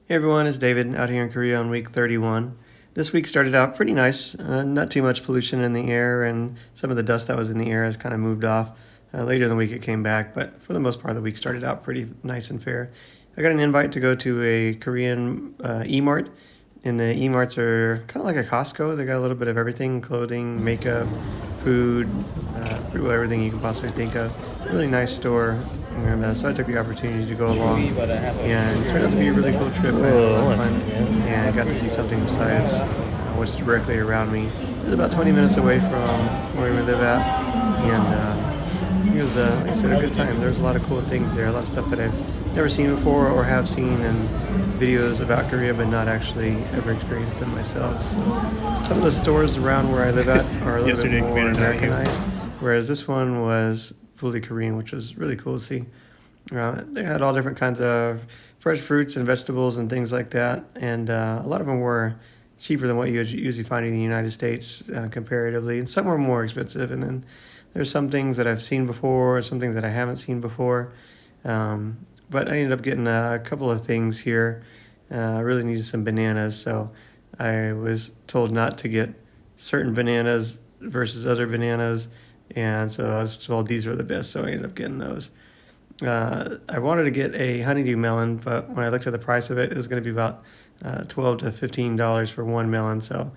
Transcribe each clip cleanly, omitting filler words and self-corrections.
Hey everyone, it's David out here in Korea on week 31. This week started out pretty nice, not too much pollution in the air, and some of the dust that was in the air has kind of moved off. Later in the week it came back, but for the most part the week started out pretty nice and fair. I got an invite to go to a Korean E-Mart, and the E-Marts are kind of like a Costco. They got a little bit of everything: clothing, makeup, food, pretty well everything you can possibly think of. Really nice store. And so I took the opportunity to go along, and it turned out to be a really cool trip. I had a lot of fun, and got to see something besides what's directly around me. It was about 20 minutes away from where we live at, and it was, like I said, a good time. There's a lot of cool things there, a lot of stuff that I've never seen before or have seen in videos about Korea, but not actually ever experienced them myself. So some of the stores around where I live at are a little bit more Americanized, whereas this one was fully Korean, which was really cool to see. They had all different kinds of fresh fruits and vegetables and things like that, and a lot of them were cheaper than what you would usually find in the United States comparatively, and some were more expensive. And then there's some things that I've seen before, some things that I haven't seen before. But I ended up getting a couple of things here. I really needed some bananas, so I was told not to get certain bananas versus other bananas, and so I was told these were the best, so I ended up getting those. I wanted to get a honeydew melon, but when I looked at the price of it, it was going to be about $12 to $15 for one melon, so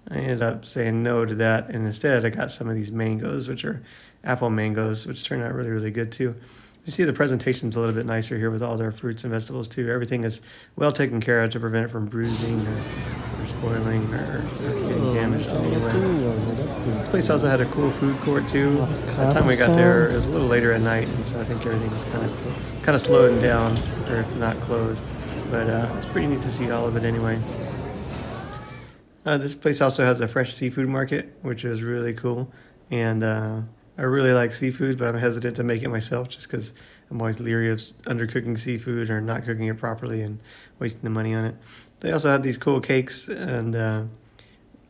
I ended up saying no to that, and instead I got some of these mangoes, which are apple mangoes, which turned out really, really good too. You see the presentation's a little bit nicer here with all their fruits and vegetables too. Everything is well taken care of to prevent it from bruising or spoiling or getting damaged in any way. This place also had a cool food court too. By the time we got there, it was a little later at night, and so I think everything was kind of slowing down, or if not closed. But it's pretty neat to see all of it anyway. This place also has a fresh seafood market, which is really cool. And I really like seafood, but I'm hesitant to make it myself just because I'm always leery of undercooking seafood or not cooking it properly and wasting the money on it. They also have these cool cakes, and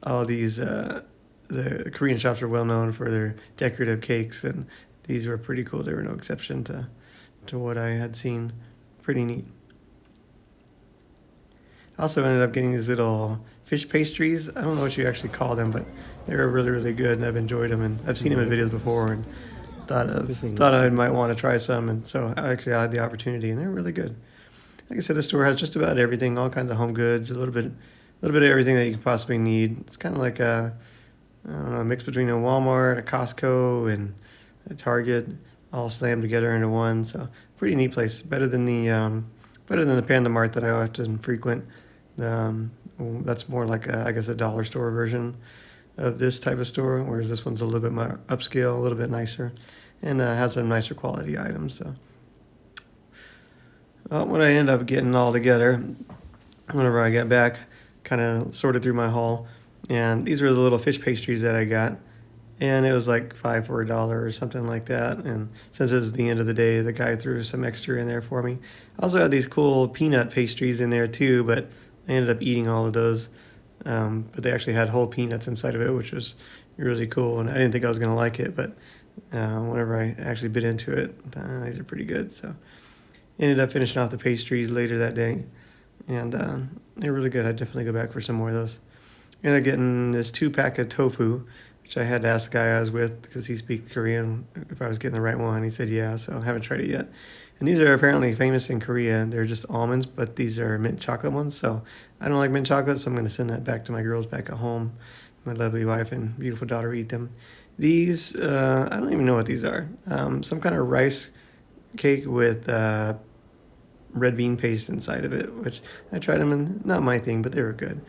all these, the Korean shops are well known for their decorative cakes, and these were pretty cool. They were no exception to what I had seen. Pretty neat. I also ended up getting these little fish pastries. I don't know what you actually call them, but they were really, really good, and I've enjoyed them. And I've seen them in videos before, and thought I might want to try some. And so I actually had the opportunity, and they're really good. Like I said, the store has just about everything, all kinds of home goods, a little bit of everything that you could possibly need. It's kind of like I don't know, a mix between a Walmart, a Costco, and a Target, all slammed together into one. So pretty neat place. Better than the Panda Mart that I often frequent. That's more like I guess a dollar store version of this type of store, whereas this one's a little bit more upscale, a little bit nicer, and has some nicer quality items. So what I ended up getting all together, whenever I got back, kind of sorted through my haul, and these were the little fish pastries that I got, and it was like 5 for $1 or something like that. And since it's the end of the day, the guy threw some extra in there for me. I also had these cool peanut pastries in there too, but I ended up eating all of those. But they actually had whole peanuts inside of it, which was really cool. And I didn't think I was going to like it, but whenever I actually bit into it, these are pretty good. So ended up finishing off the pastries later that day, and they're really good. I'd definitely go back for some more of those. Ended up getting this 2-pack of tofu, which I had to ask the guy I was with because he speaks Korean if I was getting the right one. He said yeah, so I haven't tried it yet. And these are apparently famous in Korea. They're just almonds, but these are mint chocolate ones. So I don't like mint chocolate, so I'm going to send that back to my girls back at home. My lovely wife and beautiful daughter eat them. These, I don't even know what these are. Some kind of rice cake with red bean paste inside of it, which I tried them, and not my thing, but they were good.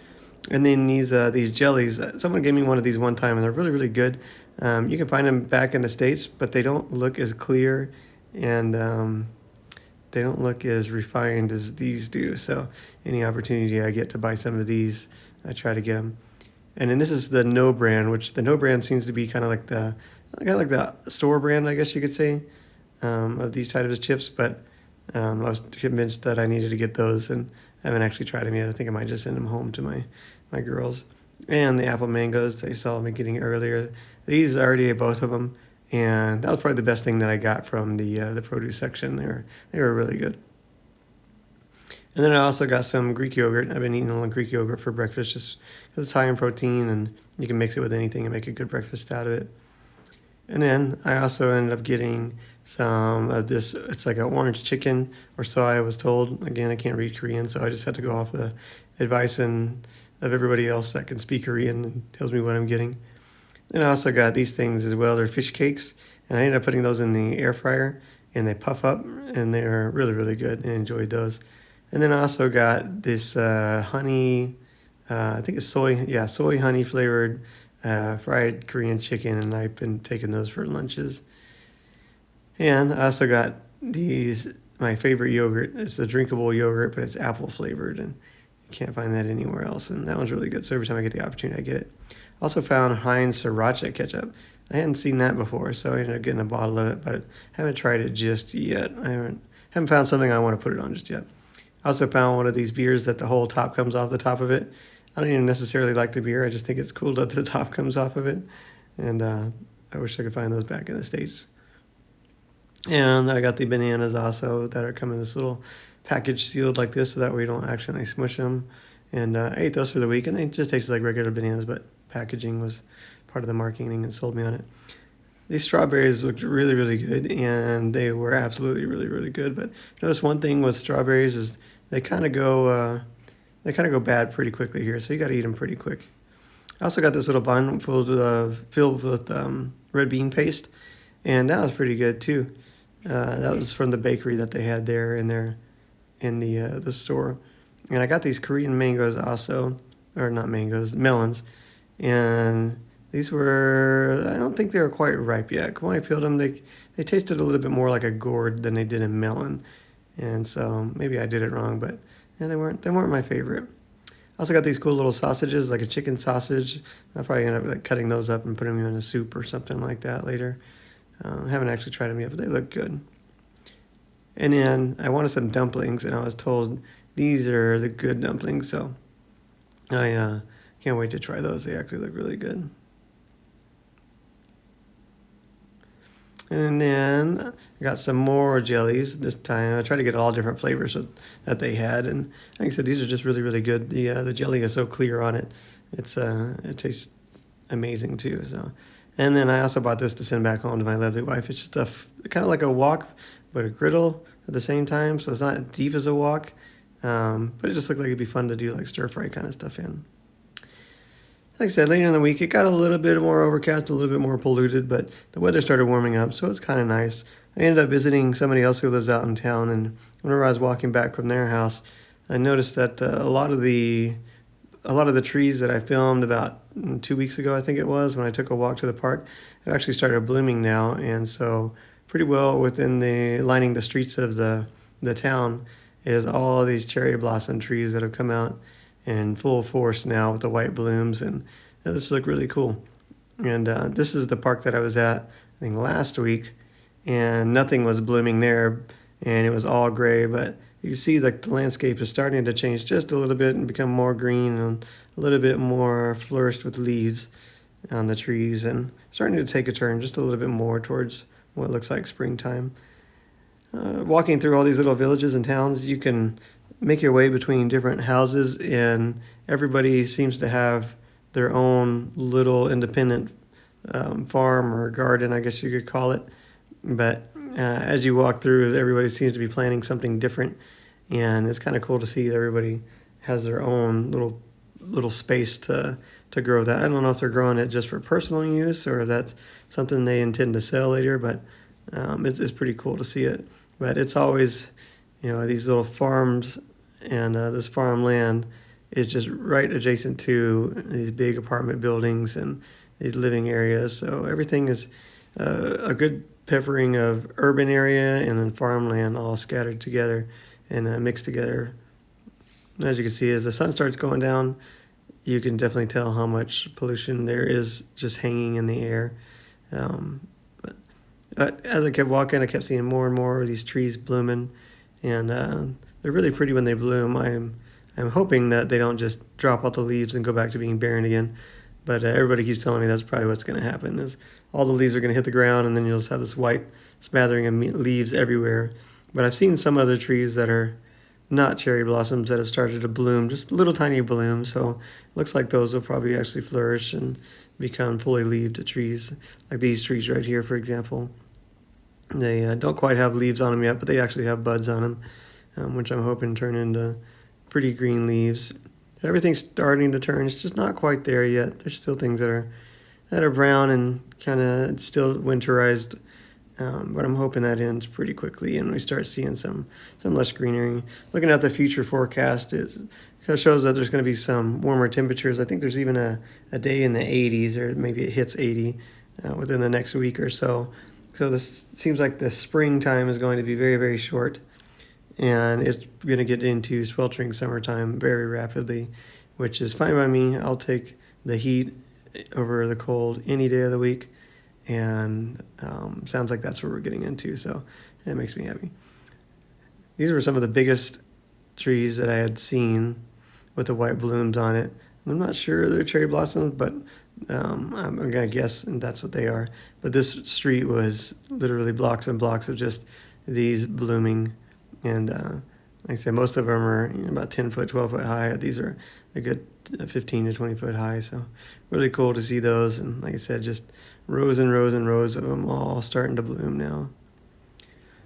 And then these jellies, someone gave me one of these one time, and they're really, really good. You can find them back in the States, but they don't look as clear, and they don't look as refined as these do. So any opportunity I get to buy some of these, I try to get them. And then this is the No brand, which the No brand seems to be kind of like the store brand, I guess you could say, of these types of chips. But I was convinced that I needed to get those, and I haven't actually tried them yet. I think I might just send them home to my girls. And the apple mangoes they saw me getting earlier. These I already ate both of them, and that was probably the best thing that I got from the produce section. They were really good. And then I also got some Greek yogurt. I've been eating a little Greek yogurt for breakfast just because it's high in protein and you can mix it with anything and make a good breakfast out of it. And then I also ended up getting some of this, it's like an orange chicken or so I was told. Again, I can't read Korean, so I just had to go off the advice of everybody else that can speak Korean and tells me what I'm getting. And I also got these things as well. They're fish cakes, and I ended up putting those in the air fryer, and they puff up, and they're really, really good. I enjoyed those. And then I also got this honey, I think it's soy honey flavored fried Korean chicken, and I've been taking those for lunches. And I also got my favorite yogurt. It's a drinkable yogurt, but it's apple flavored, and you can't find that anywhere else. And that one's really good. So every time I get the opportunity, I get it. Also found Heinz Sriracha ketchup. I hadn't seen that before, so I ended up getting a bottle of it, but haven't tried it just yet. I haven't found something I want to put it on just yet. I also found one of these beers that the whole top comes off the top of it. I don't even necessarily like the beer. I just think it's cool that the top comes off of it. And I wish I could find those back in the States. And I got the bananas also that are come in this little package sealed like this so that way you don't accidentally smush them. And I ate those for the week, and they just tasted like regular bananas, but packaging was part of the marketing and sold me on it. These strawberries looked really, really good, and they were absolutely really, really good. But notice one thing with strawberries is they kind of go bad pretty quickly here, so you got to eat them pretty quick. I also got this little bun filled with red bean paste, and that was pretty good too. That was from the bakery that they had there in the store. And I got these Korean mangoes also, or not mangoes, melons, and these were, I don't think they were quite ripe yet. When I peeled them, they tasted a little bit more like a gourd than they did a melon, and so maybe I did it wrong, but yeah, they weren't my favorite. I also got these cool little sausages, like a chicken sausage. I'll probably end up like cutting those up and putting them in a soup or something like that later. I haven't actually tried them yet, but they look good. And then I wanted some dumplings, and I was told these are the good dumplings, so I can't wait to try those. They actually look really good. And then I got some more jellies this time. I tried to get all different flavors that they had, and like I said, these are just really, really good. The jelly is so clear on it. It tastes amazing too. So, and then I also bought this to send back home to my lovely wife. It's just kind of like a wok, but a griddle at the same time. So it's not deep as a wok, but it just looked like it'd be fun to do like stir fry kind of stuff in. Like I said, later in the week, it got a little bit more overcast, a little bit more polluted, but the weather started warming up, so it's kind of nice. I ended up visiting somebody else who lives out in town, and whenever I was walking back from their house, I noticed that a lot of the trees that I filmed about 2 weeks ago, I think it was, when I took a walk to the park, have actually started blooming now, and so pretty well within lining the streets of the town is all of these cherry blossom trees that have come out in full force now with the white blooms, and this look really cool. And this is the park that I was at, I think last week, and nothing was blooming there, and it was all gray, but you can see like the landscape is starting to change just a little bit and become more green and a little bit more flourished with leaves on the trees, and starting to take a turn just a little bit more towards what looks like springtime. Walking through all these little villages and towns, you can make your way between different houses, and everybody seems to have their own little independent farm or garden, I guess you could call it. But as you walk through, everybody seems to be planting something different, and it's kind of cool to see that everybody has their own little space to grow that. I don't know if they're growing it just for personal use or if that's something they intend to sell later, but it's pretty cool to see it. But it's always, these little farms, and this farmland is just right adjacent to these big apartment buildings and these living areas. So everything is a good peppering of urban area and then farmland all scattered together and mixed together. As you can see, as the sun starts going down, you can definitely tell how much pollution there is just hanging in the air. But as I kept walking, I kept seeing more and more of these trees blooming, and they're really pretty when they bloom. I'm hoping that they don't just drop all the leaves and go back to being barren again. But everybody keeps telling me that's probably what's going to happen, is all the leaves are going to hit the ground, and then you'll just have this white smattering of leaves everywhere. But I've seen some other trees that are not cherry blossoms that have started to bloom, just little tiny blooms. So it looks like those will probably actually flourish and become fully leaved trees, like these trees right here, for example. They don't quite have leaves on them yet, but they actually have buds on them, which I'm hoping turn into pretty green leaves. Everything's starting to turn. It's just not quite there yet. There's still things that are brown and kind of still winterized. But I'm hoping that ends pretty quickly and we start seeing some less greenery. Looking at the future forecast, it kind of shows that there's going to be some warmer temperatures. I think there's even a day in the 80s, or maybe it hits 80 within the next week or so. So this seems like the springtime is going to be very, very short, and it's going to get into sweltering summertime very rapidly, which is fine by me. I'll take the heat over the cold any day of the week, and sounds like that's what we're getting into, so it makes me happy. These were some of the biggest trees that I had seen with the white blooms on it. I'm not sure they're cherry blossoms, but I'm going to guess and that's what they are. But this street was literally blocks and blocks of just these blooming. And like I said, most of them are about 10 foot, 12 foot high. These are a good 15 to 20 foot high. So really cool to see those. And like I said, just rows and rows and rows of them all starting to bloom now.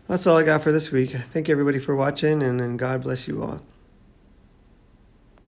That's all I got for this week. Thank everybody for watching, and God bless you all.